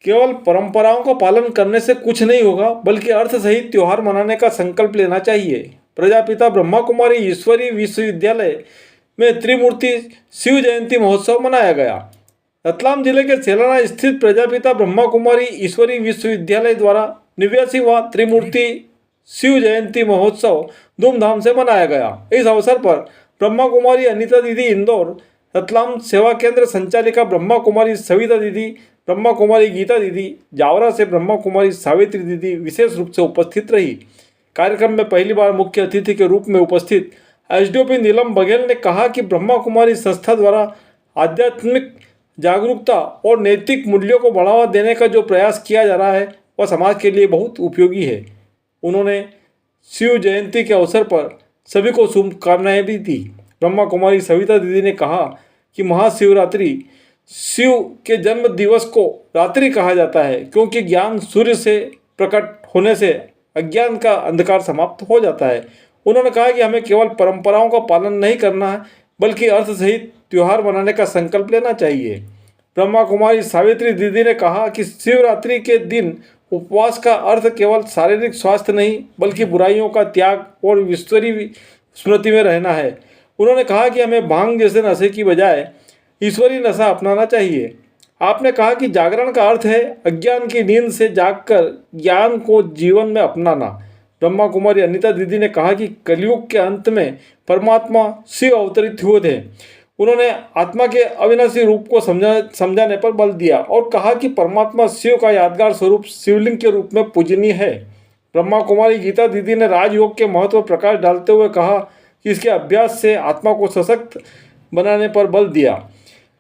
केवल परंपराओं का पालन करने से कुछ नहीं होगा, बल्कि अर्थ सहित त्योहार मनाने का संकल्प लेना चाहिए। प्रजापिता ब्रह्मा कुमारी ईश्वरीय विश्वविद्यालय में त्रिमूर्ति शिव जयंती महोत्सव मनाया गया। रतलाम जिले के सेलाना स्थित प्रजापिता ब्रह्मा कुमारी ईश्वरीय विश्वविद्यालय द्वारा 89वां त्रिमूर्ति शिव जयंती महोत्सव धूमधाम से मनाया गया। इस अवसर पर ब्रह्मा कुमारी अनीता दीदी इंदौर, रतलाम सेवा केंद्र संचालिका ब्रह्मा कुमारी सविता दीदी, ब्रह्मा कुमारी गीता दीदी, जावरा से ब्रह्मा कुमारी सावित्री दीदी विशेष रूप से उपस्थित रही। कार्यक्रम में पहली बार मुख्य अतिथि के रूप में उपस्थित एसडीओपी नीलम बघेल ने कहा कि ब्रह्मा कुमारी संस्था द्वारा आध्यात्मिक जागरूकता और नैतिक मूल्यों को बढ़ावा देने का जो प्रयास किया जा रहा है वह समाज के लिए बहुत उपयोगी है। उन्होंने शिव जयंती के अवसर पर सभी को शुभकामनाएं भी दी। ब्रह्मा कुमारी सविता दीदी ने कहा कि महाशिवरात्रि शिव के जन्म दिवस को रात्रि कहा जाता है, क्योंकि ज्ञान सूर्य से प्रकट होने से अज्ञान का अंधकार समाप्त हो जाता है। उन्होंने कहा कि हमें केवल परंपराओं का पालन नहीं करना है, बल्कि अर्थ सहित त्योहार मनाने का संकल्प लेना चाहिए। ब्रह्मा कुमारी सावित्री दीदी ने कहा कि शिवरात्रि के दिन उपवास का अर्थ केवल शारीरिक स्वास्थ्य नहीं, बल्कि बुराइयों का त्याग और ईश्वरीय स्मृति में रहना है। उन्होंने कहा कि हमें भांग जैसे नशे की बजाय ईश्वरीय नशा अपनाना चाहिए। आपने कहा कि जागरण का अर्थ है अज्ञान की नींद से जागकर ज्ञान को जीवन में अपनाना। ब्रह्मा कुमारी अनीता दीदी ने कहा कि कलयुग के अंत में परमात्मा शिव अवतरित हुए थे। उन्होंने आत्मा के अविनाशी रूप को समझाने पर बल दिया और कहा कि परमात्मा शिव का यादगार स्वरूप शिवलिंग के रूप में पूजनीय है। ब्रह्मा कुमारी गीता दीदी ने राजयोग के महत्व पर प्रकाश डालते हुए कहा कि इसके अभ्यास से आत्मा को सशक्त बनाने पर बल दिया।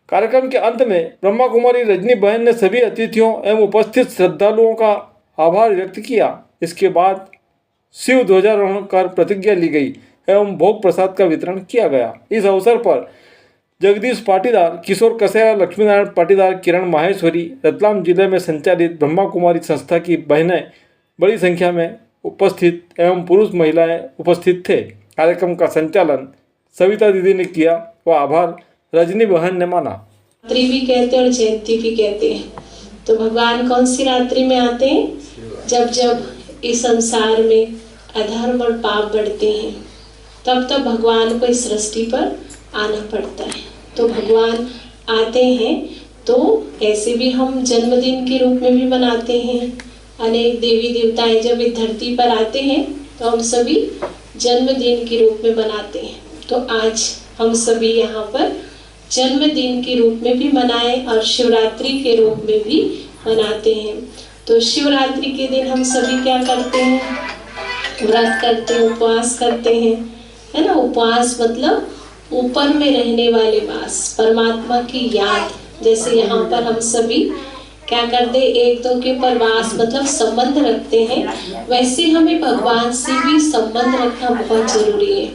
कार्यक्रम के अंत में ब्रह्मा कुमारी रजनी बहन ने सभी अतिथियों एवं उपस्थित श्रद्धालुओं का आभार व्यक्त किया। इसके बाद शिव ध्वजारोहण कर प्रतिज्ञा ली गई एवं भोग प्रसाद का वितरण किया गया। इस अवसर पर जगदीश पाटीदार, किशोर कसेरा, लक्ष्मीनारायण पाटीदार, किरण माहेश्वरी, रतलाम जिले में संचालित ब्रह्मा कुमारी संस्था की बहनें बड़ी संख्या में उपस्थित एवं पुरुष महिलाएं उपस्थित थे। कार्यक्रम का संचालन सविता दीदी ने किया व आभार रजनी बहन ने माना। रात्रि भी कहते हैं और जयंती भी कहते हैं। तो भगवान कौन सी रात्रि में आते हैं? जब जब इस संसार में अधर्म और पाप बढ़ते हैं, तब तब भगवान को इस सृष्टि पर आना पड़ता है। तो भगवान आते हैं तो ऐसे भी हम जन्मदिन के रूप में भी मनाते हैं। अनेक देवी देवताएं जब इस धरती पर आते हैं तो हम सभी जन्मदिन के रूप में मनाते हैं। तो आज हम सभी यहाँ पर जन्मदिन के रूप में भी मनाएं और शिवरात्रि के रूप में भी मनाते हैं। तो शिवरात्रि के दिन हम सभी क्या करते हैं? व्रत करते हैं, उपवास करते हैं, है ना। उपवास मतलब ऊपर में रहने वाले वास, परमात्मा की याद। जैसे यहाँ पर हम सभी क्या करते हैं? एक दो के परवास मतलब संबंध रखते हैं, वैसे हमें भगवान से भी संबंध रखना बहुत जरूरी है।